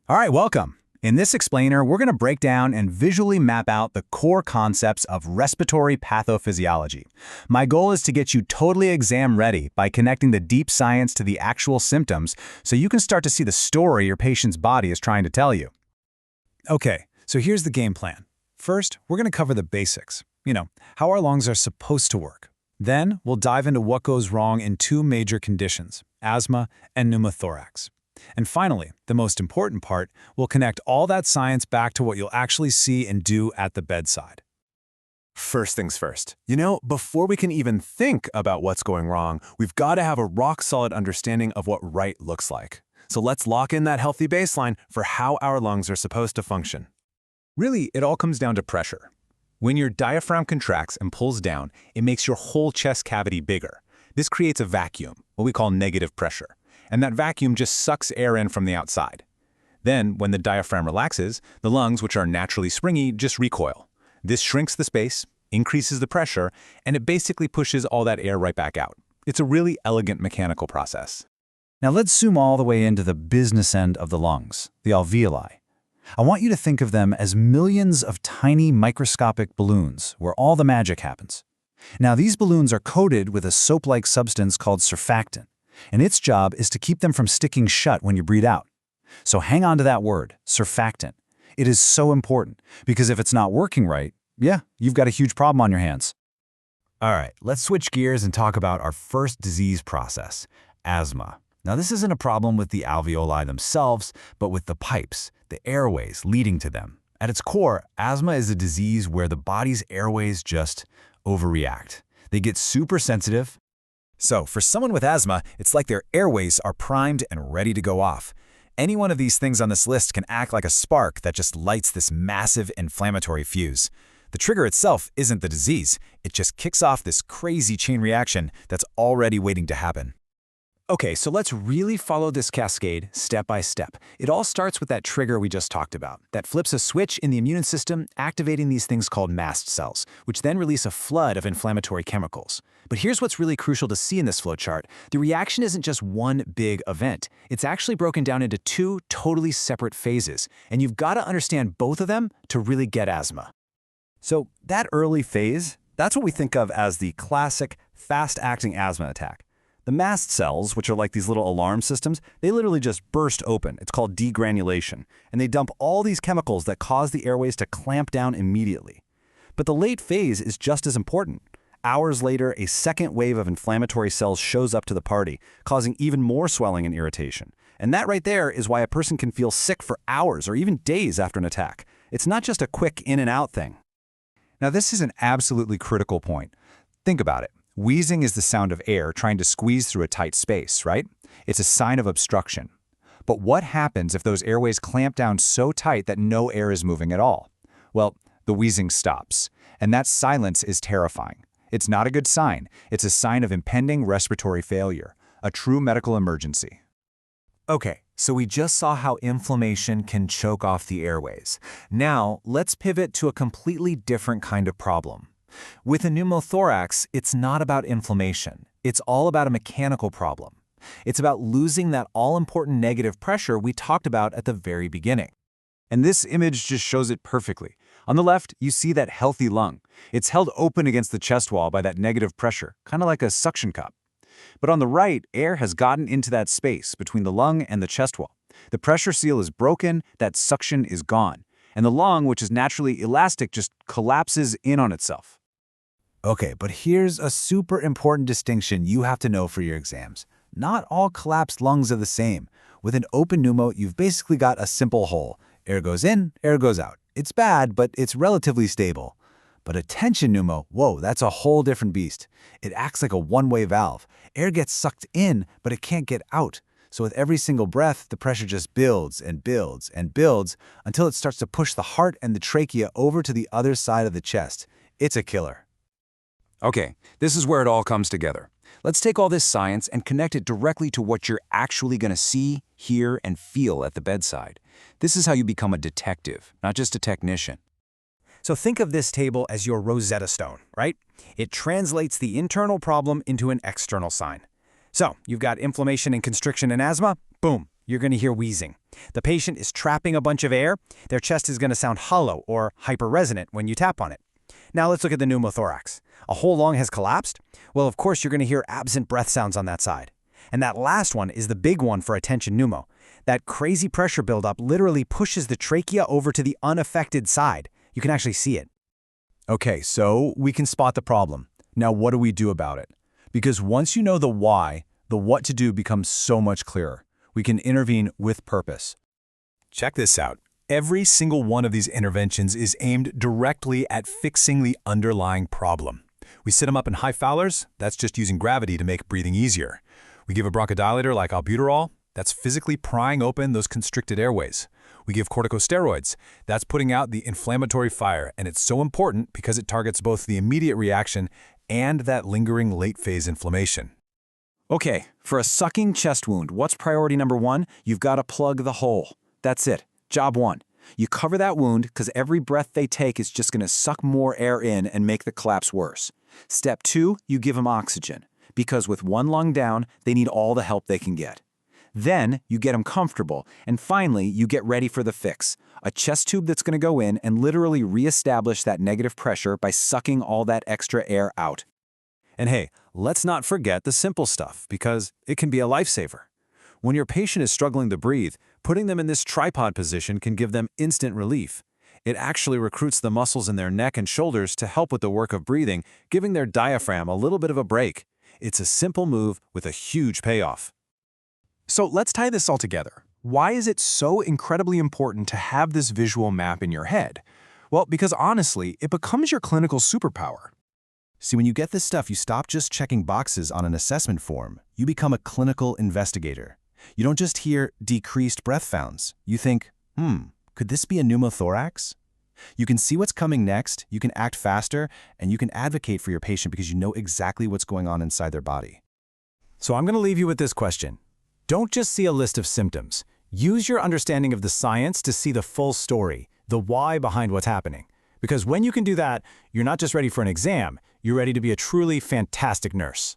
All right, welcome. In this explainer, we're going to break down and visually map out the core concepts of respiratory pathophysiology. My goal is to get you totally exam ready by connecting the deep science to the actual symptoms so you can start to see the story your patient's body is trying to tell you. Okay, so here's the game plan. First, we're going to cover the basics. How our lungs are supposed to work. Then, we'll dive into what goes wrong in two major conditions, asthma and pneumothorax. And finally, the most important part, we'll connect all that science back to what you'll actually see and do at the bedside. First things first. Before we can even think about what's going wrong, we've got to have a rock-solid understanding of what right looks like. So let's lock in that healthy baseline for how our lungs are supposed to function. Really, it all comes down to pressure. When your diaphragm contracts and pulls down, it makes your whole chest cavity bigger. This creates a vacuum, what we call negative pressure. And that vacuum just sucks air in from the outside. Then, when the diaphragm relaxes, the lungs, which are naturally springy, just recoil. This shrinks the space, increases the pressure, and it basically pushes all that air right back out. It's a really elegant mechanical process. Now let's zoom all the way into the business end of the lungs, the alveoli. I want you to think of them as millions of tiny microscopic balloons where all the magic happens. Now these balloons are coated with a soap-like substance called surfactant, and its job is to keep them from sticking shut when you breathe out. So hang on to that word, surfactant. It is so important, because if it's not working right, you've got a huge problem on your hands. All right, let's switch gears and talk about our first disease process, asthma. Now this isn't a problem with the alveoli themselves, but with the pipes, the airways leading to them. At its core, asthma is a disease where the body's airways just overreact. They get super sensitive. So, for someone with asthma, it's like their airways are primed and ready to go off. Any one of these things on this list can act like a spark that just lights this massive inflammatory fuse. The trigger itself isn't the disease, it just kicks off this crazy chain reaction that's already waiting to happen. Okay, so let's really follow this cascade step by step. It all starts with that trigger we just talked about, that flips a switch in the immune system, activating these things called mast cells, which then release a flood of inflammatory chemicals. But here's what's really crucial to see in this flowchart. The reaction isn't just one big event. It's actually broken down into two totally separate phases, and you've got to understand both of them to really get asthma. So that early phase, that's what we think of as the classic fast-acting asthma attack. The mast cells, which are like these little alarm systems, they literally just burst open. It's called degranulation, and they dump all these chemicals that cause the airways to clamp down immediately. But the late phase is just as important. Hours later, a second wave of inflammatory cells shows up to the party, causing even more swelling and irritation. And that right there is why a person can feel sick for hours or even days after an attack. It's not just a quick in and out thing. Now this is an absolutely critical point. Think about it. Wheezing is the sound of air trying to squeeze through a tight space, right? It's a sign of obstruction. But what happens if those airways clamp down so tight that no air is moving at all? Well, the wheezing stops. And that silence is terrifying. It's not a good sign. It's a sign of impending respiratory failure, a true medical emergency. Okay, so we just saw how inflammation can choke off the airways. Now, let's pivot to a completely different kind of problem. With a pneumothorax, it's not about inflammation. It's all about a mechanical problem. It's about losing that all-important negative pressure we talked about at the very beginning. And this image just shows it perfectly. On the left, you see that healthy lung. It's held open against the chest wall by that negative pressure, kind of like a suction cup. But on the right, air has gotten into that space between the lung and the chest wall. The pressure seal is broken, that suction is gone, and the lung, which is naturally elastic, just collapses in on itself. Okay, but here's a super important distinction you have to know for your exams. Not all collapsed lungs are the same. With an open pneumo, you've basically got a simple hole. Air goes in, air goes out. It's bad, but it's relatively stable. But a tension pneumo, whoa, that's a whole different beast. It acts like a one-way valve. Air gets sucked in, but it can't get out. So with every single breath, the pressure just builds and builds and builds until it starts to push the heart and the trachea over to the other side of the chest. It's a killer. Okay, this is where it all comes together. Let's take all this science and connect it directly to what you're actually going to see, hear, and feel at the bedside. This is how you become a detective, not just a technician. So think of this table as your Rosetta Stone, right? It translates the internal problem into an external sign. So you've got inflammation and constriction in asthma, boom, You're going to hear wheezing. The patient is trapping a bunch of air. Their chest is going to sound hollow or hyperresonant when you tap on it. Now let's look at the pneumothorax. A whole lung has collapsed? Well, of course, you're going to hear absent breath sounds on that side. And that last one is the big one for attention pneumo. That crazy pressure buildup literally pushes the trachea over to the unaffected side. You can actually see it. Okay, so we can spot the problem. Now what do we do about it? Because once you know the why, the what to do becomes so much clearer. We can intervene with purpose. Check this out. Every single one of these interventions is aimed directly at fixing the underlying problem. We sit them up in high Fowlers, that's just using gravity to make breathing easier. We give a bronchodilator like albuterol, that's physically prying open those constricted airways. We give corticosteroids, that's putting out the inflammatory fire, and it's so important because it targets both the immediate reaction and that lingering late-phase inflammation. Okay, for a sucking chest wound, what's priority number 1? You've got to plug the hole. That's it. Job 1. You cover that wound because every breath they take is just going to suck more air in and make the collapse worse. Step 2, you give them oxygen, because with one lung down, they need all the help they can get. Then, you get them comfortable, and finally, you get ready for the fix, a chest tube that's going to go in and literally reestablish that negative pressure by sucking all that extra air out. And hey, let's not forget the simple stuff, because it can be a lifesaver. When your patient is struggling to breathe, putting them in this tripod position can give them instant relief. It actually recruits the muscles in their neck and shoulders to help with the work of breathing, giving their diaphragm a little bit of a break. It's a simple move with a huge payoff. So let's tie this all together. Why is it so incredibly important to have this visual map in your head? Well, because honestly, it becomes your clinical superpower. See, when you get this stuff, you stop just checking boxes on an assessment form. You become a clinical investigator. You don't just hear decreased breath founds. You think, could this be a pneumothorax? You can see what's coming next, you can act faster, and you can advocate for your patient because you know exactly what's going on inside their body. So I'm going to leave you with this question. Don't just see a list of symptoms. Use your understanding of the science to see the full story, the why behind what's happening. Because when you can do that, you're not just ready for an exam, you're ready to be a truly fantastic nurse.